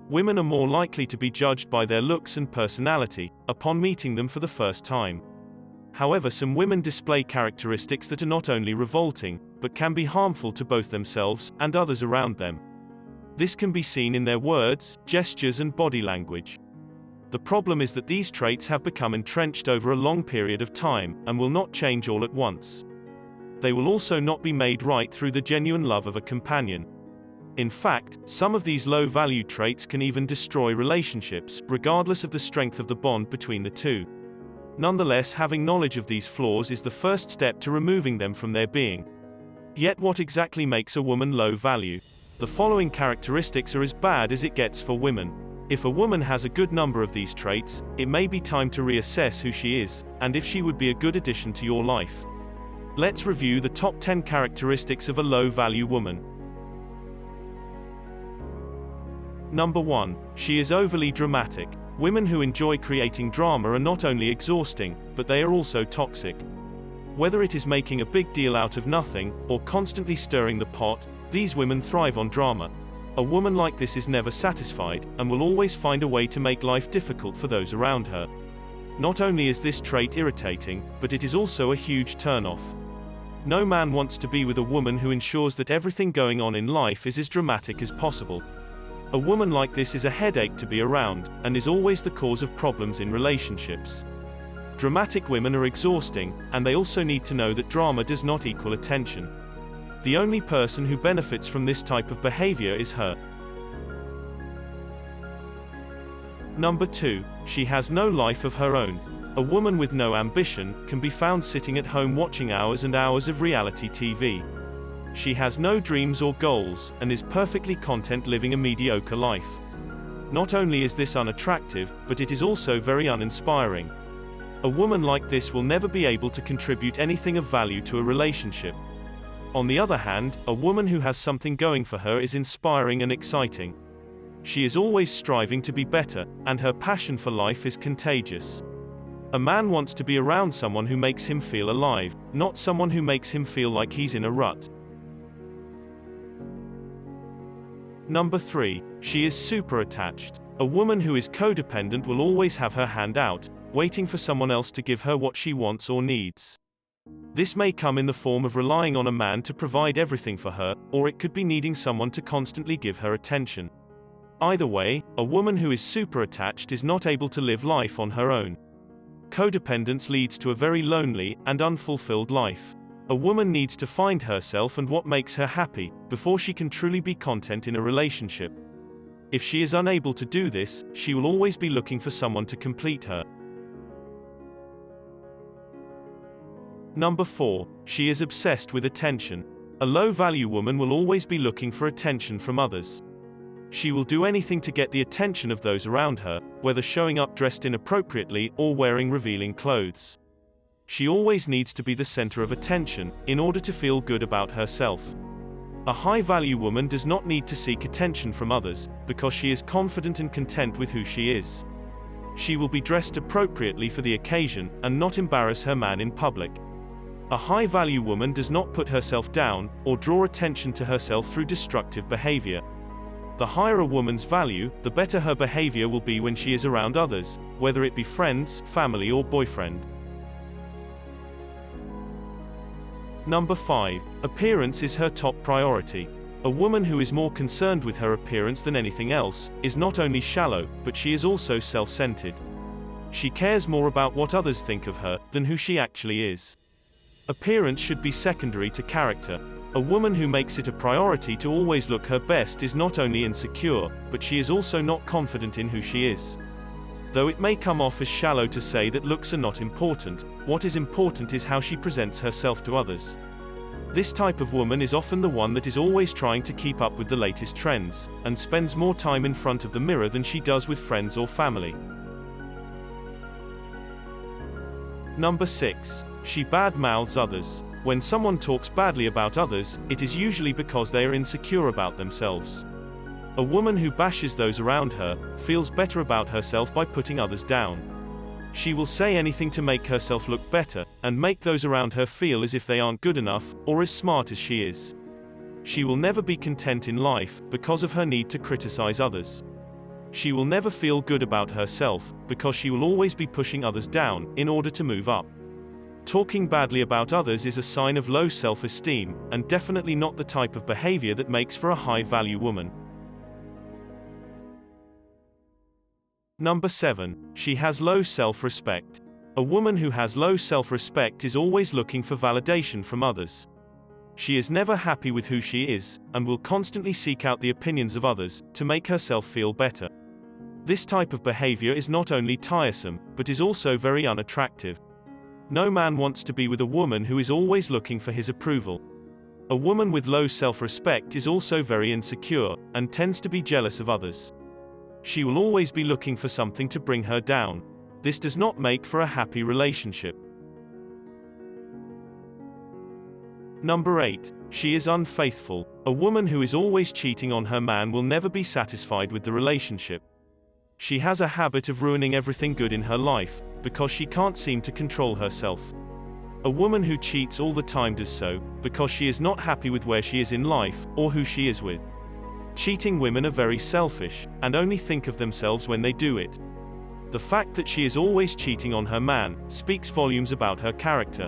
Women are more likely to be judged by their looks and personality upon meeting them for the first time. However, some women display characteristics that are not only revolting, but can be harmful to both themselves and others around them. This can be seen in their words, gestures, and body language. The problem is that these traits have become entrenched over a long period of time, and will not change all at once. They will also not be made right through the genuine love of a companion. In fact, some of these low-value traits can even destroy relationships, regardless of the strength of the bond between the two. Nonetheless, having knowledge of these flaws is the first step to removing them from their being. Yet what exactly makes a woman low value? The following characteristics are as bad as it gets for women. If a woman has a good number of these traits, it may be time to reassess who she is, and if she would be a good addition to your life. Let's review the top 10 characteristics of a low-value woman. Number 1. She is overly dramatic. Women who enjoy creating drama are not only exhausting, but they are also toxic. Whether it is making a big deal out of nothing, or constantly stirring the pot, these women thrive on drama. A woman like this is never satisfied, and will always find a way to make life difficult for those around her. Not only is this trait irritating, but it is also a huge turn-off. No man wants to be with a woman who ensures that everything going on in life is as dramatic as possible. A woman like this is a headache to be around, and is always the cause of problems in relationships. Dramatic women are exhausting, and they also need to know that drama does not equal attention. The only person who benefits from this type of behavior is her. Number 2. She has no life of her own. A woman with no ambition can be found sitting at home watching hours and hours of reality TV. She has no dreams or goals, and is perfectly content living a mediocre life. Not only is this unattractive, but it is also very uninspiring. A woman like this will never be able to contribute anything of value to a relationship. On the other hand, a woman who has something going for her is inspiring and exciting. She is always striving to be better, and her passion for life is contagious. A man wants to be around someone who makes him feel alive, not someone who makes him feel like he's in a rut. Number 3. She is super attached. A woman who is codependent will always have her hand out, waiting for someone else to give her what she wants or needs. This may come in the form of relying on a man to provide everything for her, or it could be needing someone to constantly give her attention. Either way, a woman who is super attached is not able to live life on her own. Codependence leads to a very lonely and unfulfilled life. A woman needs to find herself and what makes her happy, before she can truly be content in a relationship. If she is unable to do this, she will always be looking for someone to complete her. Number 4. She is obsessed with attention. A low-value woman will always be looking for attention from others. She will do anything to get the attention of those around her, whether showing up dressed inappropriately or wearing revealing clothes. She always needs to be the center of attention, in order to feel good about herself. A high-value woman does not need to seek attention from others, because she is confident and content with who she is. She will be dressed appropriately for the occasion, and not embarrass her man in public. A high-value woman does not put herself down, or draw attention to herself through destructive behavior. The higher a woman's value, the better her behavior will be when she is around others, whether it be friends, family, or boyfriend. Number 5. Appearance is her top priority. A woman who is more concerned with her appearance than anything else, is not only shallow, but she is also self-centered. She cares more about what others think of her, than who she actually is. Appearance should be secondary to character. A woman who makes it a priority to always look her best is not only insecure, but she is also not confident in who she is. Though it may come off as shallow to say that looks are not important, what is important is how she presents herself to others. This type of woman is often the one that is always trying to keep up with the latest trends, and spends more time in front of the mirror than she does with friends or family. Number 6. She bad-mouths others. When someone talks badly about others, it is usually because they are insecure about themselves. A woman who bashes those around her, feels better about herself by putting others down. She will say anything to make herself look better, and make those around her feel as if they aren't good enough, or as smart as she is. She will never be content in life, because of her need to criticize others. She will never feel good about herself, because she will always be pushing others down, in order to move up. Talking badly about others is a sign of low self-esteem, and definitely not the type of behavior that makes for a high-value woman. Number 7. She has low self-respect. A woman who has low self-respect is always looking for validation from others. She is never happy with who she is, and will constantly seek out the opinions of others, to make herself feel better. This type of behavior is not only tiresome, but is also very unattractive. No man wants to be with a woman who is always looking for his approval. A woman with low self-respect is also very insecure, and tends to be jealous of others. She will always be looking for something to bring her down. This does not make for a happy relationship. Number 8. She is unfaithful. A woman who is always cheating on her man will never be satisfied with the relationship. She has a habit of ruining everything good in her life, because she can't seem to control herself. A woman who cheats all the time does so, because she is not happy with where she is in life, or who she is with. Cheating women are very selfish, and only think of themselves when they do it. The fact that she is always cheating on her man, speaks volumes about her character.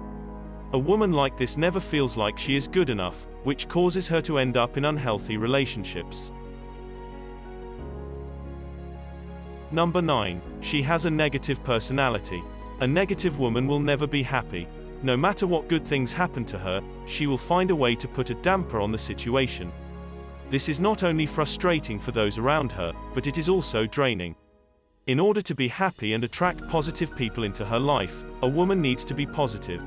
A woman like this never feels like she is good enough, which causes her to end up in unhealthy relationships. Number 9. She has a negative personality. A negative woman will never be happy. No matter what good things happen to her, she will find a way to put a damper on the situation. This is not only frustrating for those around her, but it is also draining. In order to be happy and attract positive people into her life, a woman needs to be positive.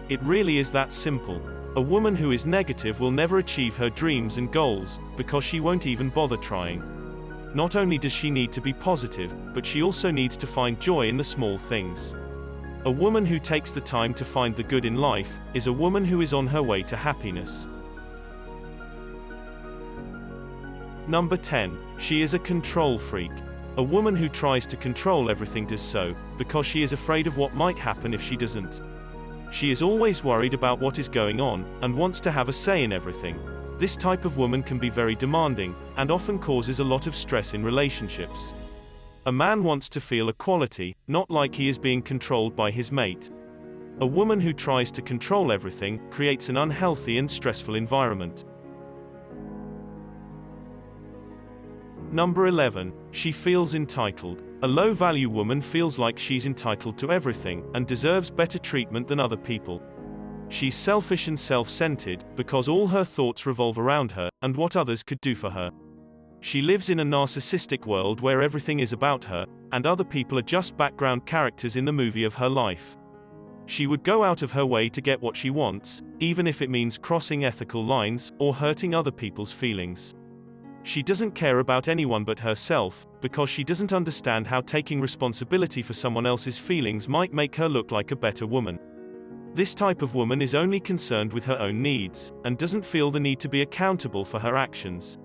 It really is that simple. A woman who is negative will never achieve her dreams and goals, because she won't even bother trying. Not only does she need to be positive, but she also needs to find joy in the small things. A woman who takes the time to find the good in life, is a woman who is on her way to happiness. Number 10. She is a control freak. A woman who tries to control everything does so, because she is afraid of what might happen if she doesn't. She is always worried about what is going on, and wants to have a say in everything. This type of woman can be very demanding, and often causes a lot of stress in relationships. A man wants to feel equality, not like he is being controlled by his mate. A woman who tries to control everything, creates an unhealthy and stressful environment. Number 11. She feels entitled. A low-value woman feels like she's entitled to everything, and deserves better treatment than other people. She's selfish and self-centered, because all her thoughts revolve around her, and what others could do for her. She lives in a narcissistic world where everything is about her, and other people are just background characters in the movie of her life. She would go out of her way to get what she wants, even if it means crossing ethical lines, or hurting other people's feelings. She doesn't care about anyone but herself, because she doesn't understand how taking responsibility for someone else's feelings might make her look like a better woman. This type of woman is only concerned with her own needs, and doesn't feel the need to be accountable for her actions.